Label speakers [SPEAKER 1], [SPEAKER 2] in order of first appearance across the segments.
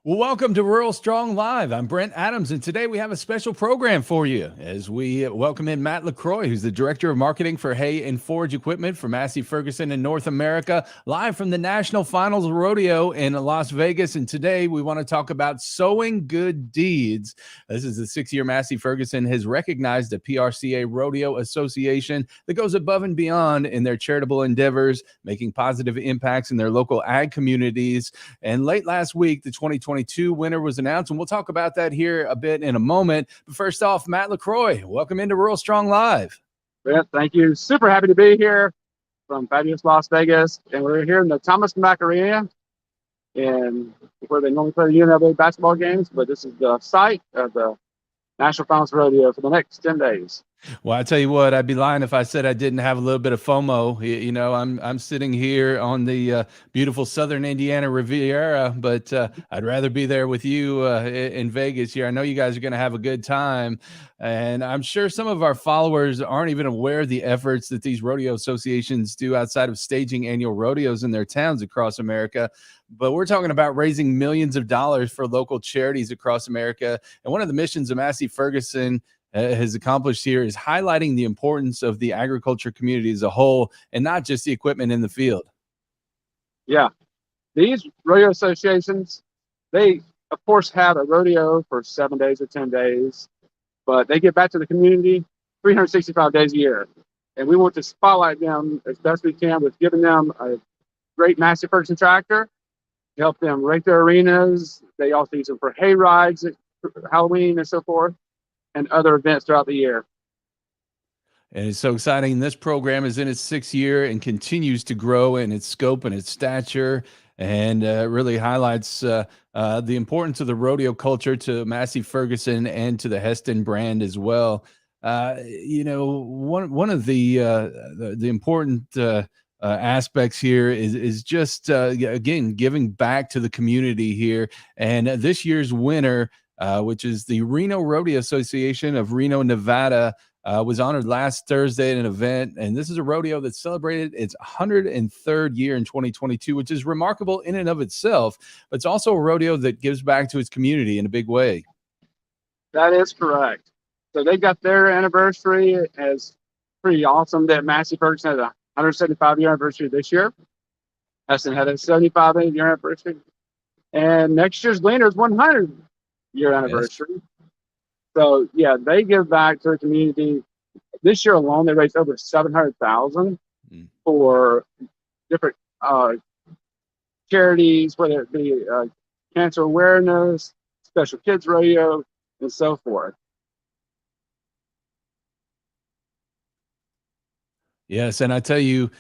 [SPEAKER 1] Well, welcome to Rural Strong Live. I'm Brent Adams, and today we have a special program for you as we welcome in Matt LeCroy, who's the Director of Marketing for Hay and Forage Equipment for Massey Ferguson in North America, live from the National Finals Rodeo in Las Vegas. And today we want to talk about Sowing Good Deeds. This is the 6th year Massey Ferguson has recognized the PRCA Rodeo Association that goes above and beyond in their charitable endeavors, making positive impacts in their local ag communities. And late last week, the 2022 winner was announced, and we'll talk about that here a bit in a moment. But first off, Matt LeCroy, welcome into Rural Strong Live.
[SPEAKER 2] Yeah, thank you. Super happy to be here from fabulous Las Vegas. And we're here in the Thomas Mack Arena, and where they normally play the UNLV basketball games. But this is the site of the National Finals Rodeo for the next 10 days.
[SPEAKER 1] Well, I tell you what, I'd be lying if I said I didn't have a little bit of FOMO. You know, I'm sitting here on the beautiful Southern Indiana Riviera, but I'd rather be there with you in Vegas here. I know you guys are going to have a good time, and I'm sure some of our followers aren't even aware of the efforts that these rodeo associations do outside of staging annual rodeos in their towns across America. But we're talking about raising millions of dollars for local charities across America. And one of the missions of Massey Ferguson has accomplished here is highlighting the importance of the agriculture community as a whole and not just the equipment in the field.
[SPEAKER 2] Yeah, these rodeo associations, they of course have a rodeo for 7 days or 10 days, but they give back to the community 365 days a year. And we want to spotlight them as best we can with giving them a great Massey Ferguson tractor, help them rake their arenas. They also use them for hay rides, Halloween and so forth, and other events throughout the year.
[SPEAKER 1] And it's so exciting. This program is in its 6th year and continues to grow in its scope and its stature, and really highlights the importance of the rodeo culture to Massey Ferguson and to the Heston brand as well. You know, one of the important aspects here is just again giving back to the community here. And this year's winner, which is the Reno Rodeo Association of Reno, Nevada, was honored last Thursday at an event. And this is a rodeo that celebrated its 103rd year in 2022, which is remarkable in and of itself. But it's also a rodeo that gives back to its community in a big way.
[SPEAKER 2] That is correct. So they got their anniversary as pretty awesome that Massey Ferguson had a 175-year anniversary this year. Heston had a 75-year anniversary. And next year's Gleaner's 100-year anniversary. Yes. So yeah, they give back to the community. This year alone, they raised over $700,000 for different charities, whether it be cancer awareness, special kids rodeo, and so forth.
[SPEAKER 1] Yes, and I tell you,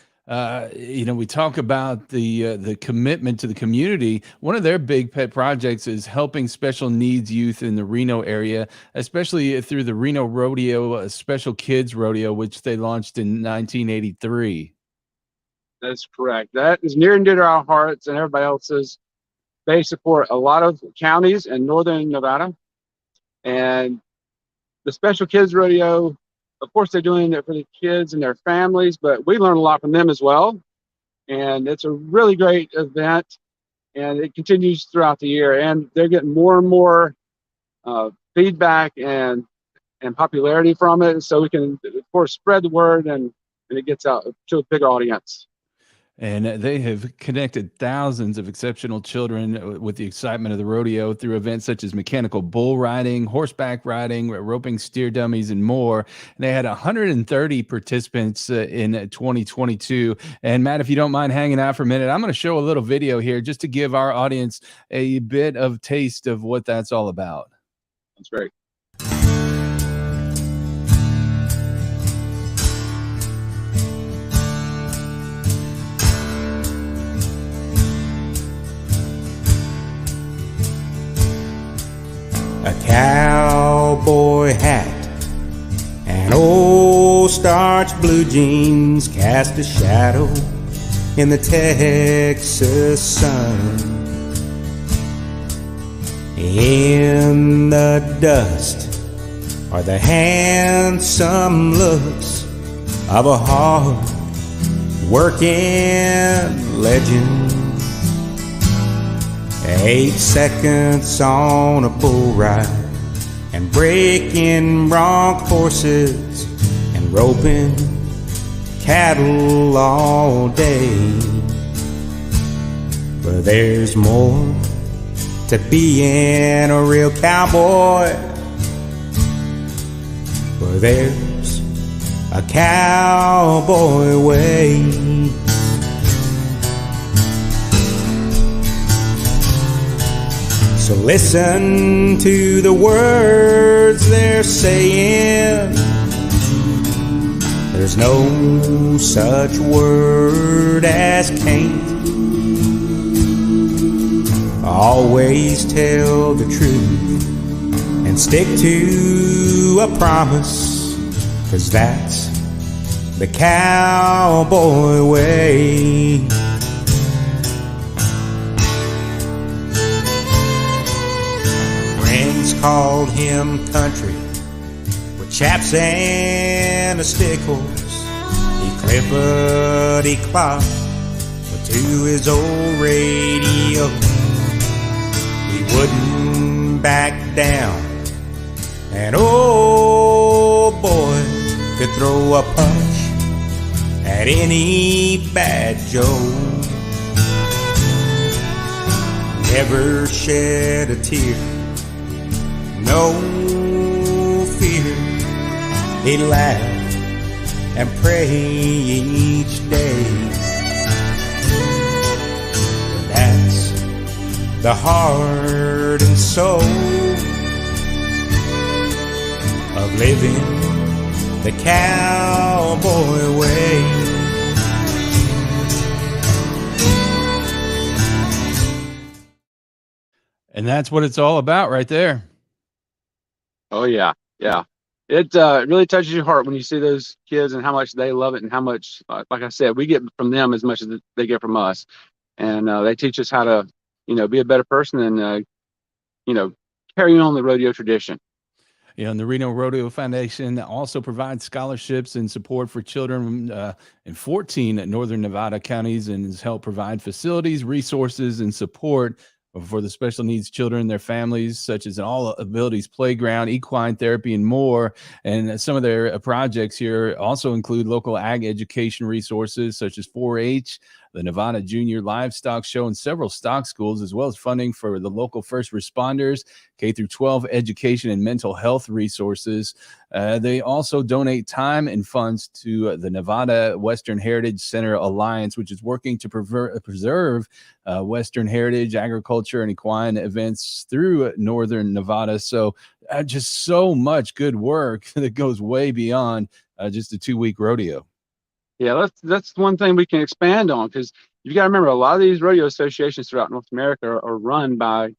[SPEAKER 1] you know, we talk about the commitment to the community. One of their big pet projects is helping special needs youth in the Reno area, especially through the Reno Rodeo Special Kids Rodeo, which they launched in 1983.
[SPEAKER 2] That's correct. That is near and dear to our hearts and everybody else's. They support a lot of counties in northern Nevada, and the Special Kids Rodeo, of course, they're doing it for the kids and their families, but we learn a lot from them as well. And it's a really great event, and it continues throughout the year. And they're getting more and more feedback and popularity from it, so we can, of course, spread the word and it gets out to a bigger audience.
[SPEAKER 1] And they have connected thousands of exceptional children with the excitement of the rodeo through events such as mechanical bull riding, horseback riding, roping steer dummies, and more. And they had 130 participants in 2022. And Matt, if you don't mind hanging out for a minute, I'm going to show a little video here just to give our audience a bit of taste of what that's all about.
[SPEAKER 2] That's great.
[SPEAKER 3] A cowboy hat and old starched blue jeans cast a shadow in the Texas sun. In the dust are the handsome looks of a hard-working legend. 8 seconds on a bull ride, and breaking bronc horses, and roping cattle all day. But there's more to being a real cowboy. But there's a cowboy way. So listen to the words they're saying. There's no such word as can't. Always tell the truth and stick to a promise, 'cause that's the cowboy way. Friends called him country with chaps and a stick horse. He clippity clop to his old radio. Wouldn't back down, and oh boy, could throw a punch at any bad Joe. Never shed a tear, no fear. He laughed and prayed each day. That's the heart and soul of living the cowboy way.
[SPEAKER 1] And that's what it's all about right there.
[SPEAKER 2] Oh yeah, yeah. It really touches your heart when you see those kids and how much they love it, and how much, like I said, we get from them as much as they get from us. And they teach us how to, be a better person and, carry on the rodeo tradition.
[SPEAKER 1] And the Reno Rodeo Foundation also provides scholarships and support for children in 14 northern Nevada counties, and has helped provide facilities, resources, and support for the special needs children and their families, such as an all abilities playground, equine therapy, and more. And some of their projects here also include local ag education resources such as 4-H, the Nevada Junior Livestock Show, and several stock schools, as well as funding for the local first responders, K-12 education, and mental health resources. They also donate time and funds to the Nevada Western Heritage Center Alliance, which is working to preserve Western heritage, agriculture, and equine events through northern Nevada. So just so much good work that goes way beyond just a 2-week rodeo.
[SPEAKER 2] Yeah, that's one thing we can expand on, because you got to remember, a lot of these rodeo associations throughout North America are run by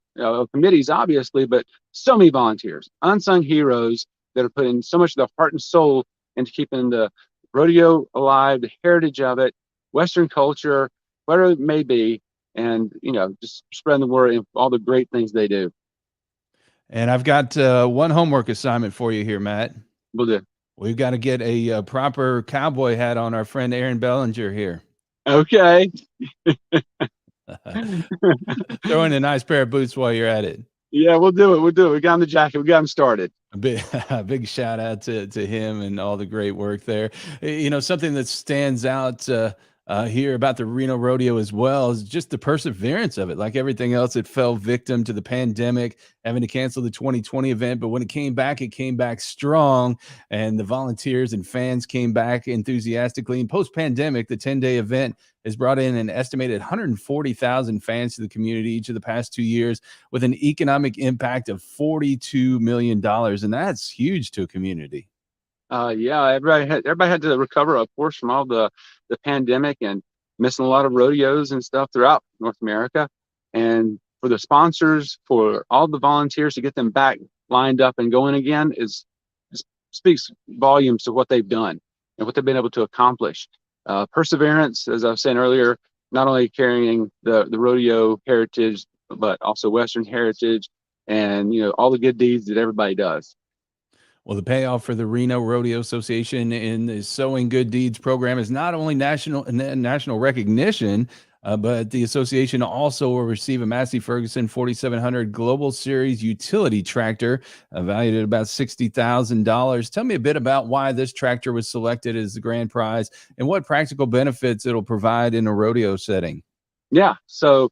[SPEAKER 2] committees, obviously, but so many volunteers, unsung heroes that are putting so much of their heart and soul into keeping the rodeo alive, the heritage of it, Western culture, whatever it may be, and just spreading the word and all the great things they do.
[SPEAKER 1] And I've got one homework assignment for you here, Matt.
[SPEAKER 2] We'll do.
[SPEAKER 1] We've got to get a proper cowboy hat on our friend Aaron Bellinger here.
[SPEAKER 2] Okay.
[SPEAKER 1] Throw in a nice pair of boots while you're at it.
[SPEAKER 2] Yeah, we'll do it. We'll do it. We got him the jacket. We got him started.
[SPEAKER 1] A big shout out to him and all the great work there. Something that stands out here about the Reno Rodeo as well is just the perseverance of it. Like everything else, it fell victim to the pandemic, having to cancel the 2020 event. But when it came back strong, and the volunteers and fans came back enthusiastically. And post-pandemic, the 10-day event has brought in an estimated 140,000 fans to the community each of the past 2 years, with an economic impact of $42 million. And that's huge to a community.
[SPEAKER 2] Yeah, everybody had to recover, of course, from all the pandemic and missing a lot of rodeos and stuff throughout North America. And for the sponsors, for all the volunteers to get them back lined up and going again speaks volumes to what they've done and what they've been able to accomplish. Perseverance, as I was saying earlier, not only carrying the rodeo heritage, but also Western heritage and all the good deeds that everybody does.
[SPEAKER 1] Well, the payoff for the Reno Rodeo Association in the Sowing Good Deeds program is not only national recognition, But the association also will receive a Massey Ferguson 4700 Global Series utility tractor, valued at about $60,000. Tell me a bit about why this tractor was selected as the grand prize and what practical benefits it'll provide in a rodeo setting.
[SPEAKER 2] Yeah, so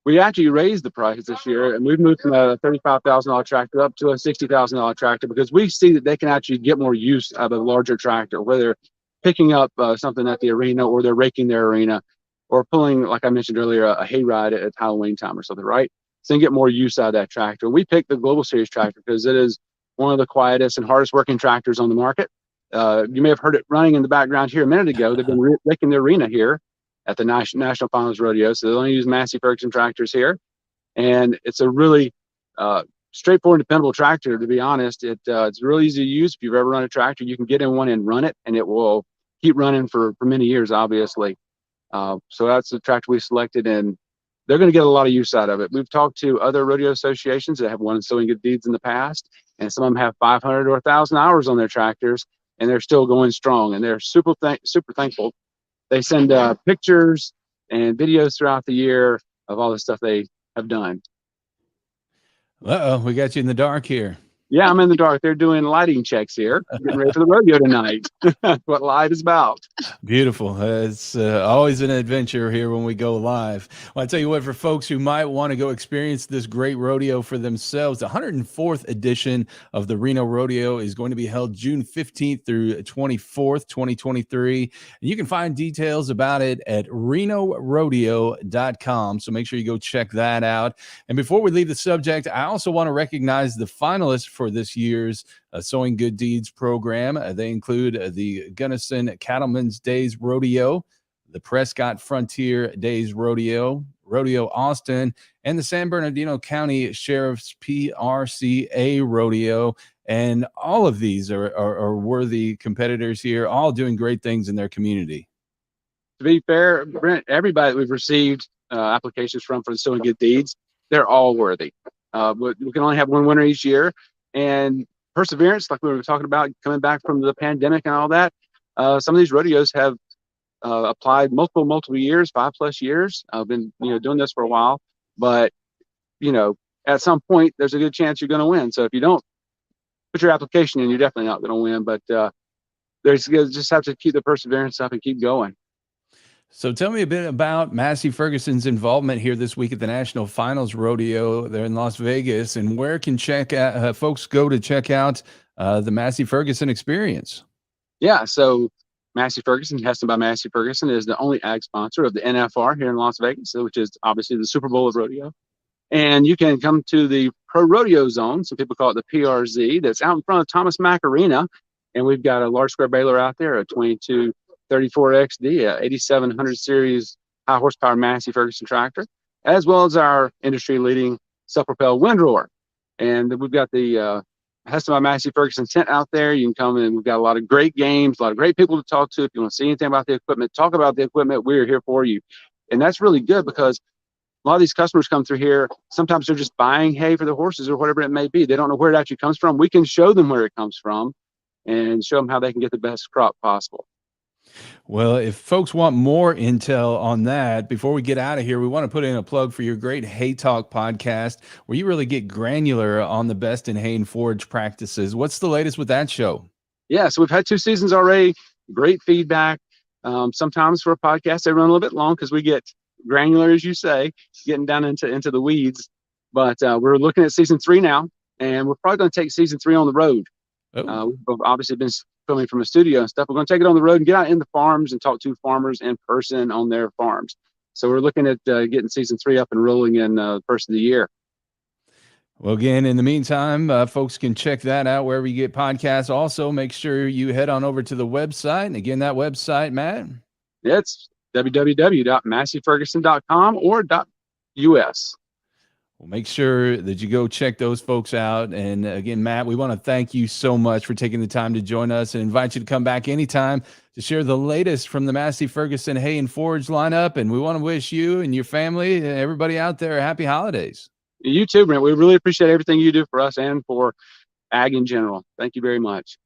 [SPEAKER 2] we actually raised the price this year, and we've moved from a $35,000 tractor up to a $60,000 tractor because we see that they can actually get more use out of a larger tractor, whether picking up something at the arena, or they're raking their arena, or pulling, like I mentioned earlier, a hayride at Halloween time or something, right? So they can get more use out of that tractor. We picked the Global Series tractor because it is one of the quietest and hardest working tractors on the market. You may have heard it running in the background here a minute ago. They've been raking the arena here at the National Finals Rodeo. So they only use Massey Ferguson tractors here. And it's a really straightforward, dependable tractor, to be honest. It's really easy to use. If you've ever run a tractor, you can get in one and run it, and it will keep running for many years, obviously. So that's the tractor we selected, and they're going to get a lot of use out of it. We've talked to other rodeo associations that have won Sowing Good Deeds in the past, and some of them have 500 or 1,000 hours on their tractors, and they're still going strong, and they're super thankful. They send pictures and videos throughout the year of all the stuff they have done.
[SPEAKER 1] Uh-oh, we got you in the dark here.
[SPEAKER 2] Yeah, I'm in the dark. They're doing lighting checks here, getting ready for the rodeo tonight. That's what live is about.
[SPEAKER 1] Beautiful. It's always an adventure here when we go live. Well, I tell you what, for folks who might want to go experience this great rodeo for themselves, the 104th edition of the Reno Rodeo is going to be held June 15th through 24th, 2023. And you can find details about it at renorodeo.com. So make sure you go check that out. And before we leave the subject, I also want to recognize the finalists for this year's Sowing Good Deeds program. They include the Gunnison Cattlemen's Days Rodeo, the Prescott Frontier Days Rodeo, Rodeo Austin, and the San Bernardino County Sheriff's PRCA Rodeo. And all of these are worthy competitors here, all doing great things in their community.
[SPEAKER 2] To be fair, Brent, everybody that we've received applications from for the Sowing Good Deeds, they're all worthy. We can only have one winner each year, and perseverance, like we were talking about, coming back from the pandemic and all that. Some of these rodeos have applied multiple years, 5+ years. I've been doing this for a while, but at some point there's a good chance you're going to win. So if you don't put your application in, you're definitely not going to win. But there's just have to keep the perseverance up and keep going.
[SPEAKER 1] So tell me a bit about Massey Ferguson's involvement here this week at the National Finals Rodeo there in Las Vegas, and where can folks go to check out the Massey Ferguson experience?
[SPEAKER 2] Yeah, so Massey Ferguson, Heston by Massey Ferguson, is the only ag sponsor of the NFR here in Las Vegas, which is obviously the Super Bowl of rodeo. And you can come to the Pro Rodeo Zone, some people call it the PRZ, that's out in front of Thomas Mack Arena. And we've got a large square baler out there, a 2234 XD, a 8700 series high horsepower Massey Ferguson tractor, as well as our industry leading self-propelled windrower. And we've got the Heston by Massey Ferguson tent out there. You can come in. We've got a lot of great games, a lot of great people to talk to. If you want to see anything about the equipment, talk about the equipment, we're here for you. And that's really good because a lot of these customers come through here. Sometimes they're just buying hay for the horses or whatever it may be. They don't know where it actually comes from. We can show them where it comes from and show them how they can get the best crop possible.
[SPEAKER 1] Well, if folks want more intel on that, before we get out of here, we want to put in a plug for your great Hay Talk podcast, where you really get granular on the best in hay and forage practices. What's the latest with that show?
[SPEAKER 2] Yeah, so we've had 2 seasons already. Great feedback. Sometimes for a podcast, they run a little bit long because we get granular, as you say, getting down into the weeds. But we're looking at season 3 now, and we're probably going to take season 3 on the road. We've obviously been filming from a studio and stuff. We're going to take it on the road and get out in the farms and talk to farmers in person on their farms. So we're looking at getting season 3 up and rolling in the first of the year.
[SPEAKER 1] Well, again, in the meantime, folks can check that out wherever you get podcasts. Also, make sure you head on over to the website. And again, that website, Matt?
[SPEAKER 2] It's www.masseyferguson.com or .us.
[SPEAKER 1] Well, make sure that you go check those folks out. And again, Matt, we want to thank you so much for taking the time to join us and invite you to come back anytime to share the latest from the Massey Ferguson Hay and Forage lineup. And we want to wish you and your family and everybody out there happy holidays.
[SPEAKER 2] You too, Brent. We really appreciate everything you do for us and for ag in general. Thank you very much.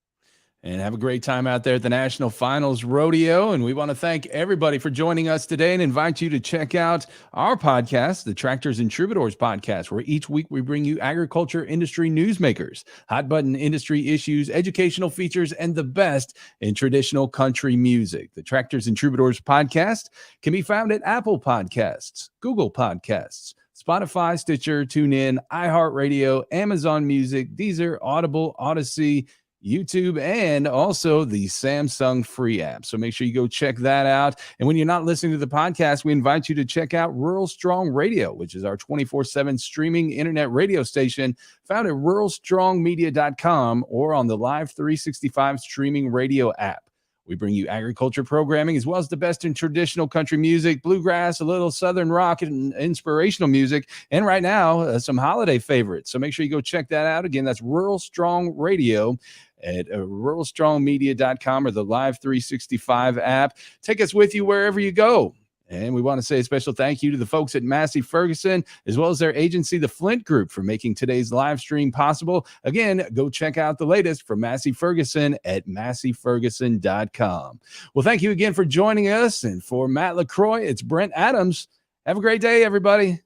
[SPEAKER 1] and have a great time out there at the National Finals Rodeo. And we want to thank everybody for joining us today and invite you to check out our podcast, the Tractors and Troubadours podcast, where each week we bring you agriculture industry newsmakers, hot button industry issues, educational features, and the best in traditional country music. The Tractors and Troubadours podcast can be found at Apple Podcasts, Google Podcasts, Spotify, Stitcher, TuneIn, iHeartRadio, Amazon Music, Deezer, Audible, Odyssey, YouTube, and also the Samsung free app. So make sure you go check that out. And when you're not listening to the podcast, we invite you to check out Rural Strong Radio, which is our 24/7 streaming internet radio station found at ruralstrongmedia.com or on the Live 365 streaming radio app. We bring you agriculture programming as well as the best in traditional country music, bluegrass, a little southern rock, and inspirational music. And right now, some holiday favorites. So make sure you go check that out. Again, that's Rural Strong Radio at ruralstrongmedia.com or the Live 365 app. Take us with you wherever you go. And we want to say a special thank you to the folks at Massey Ferguson, as well as their agency, the Flint Group, for making today's live stream possible. Again, go check out the latest from Massey Ferguson at masseyferguson.com. Well, thank you again for joining us. And for Matt LeCroy, it's Brent Adams. Have a great day, everybody.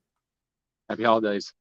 [SPEAKER 2] Happy holidays.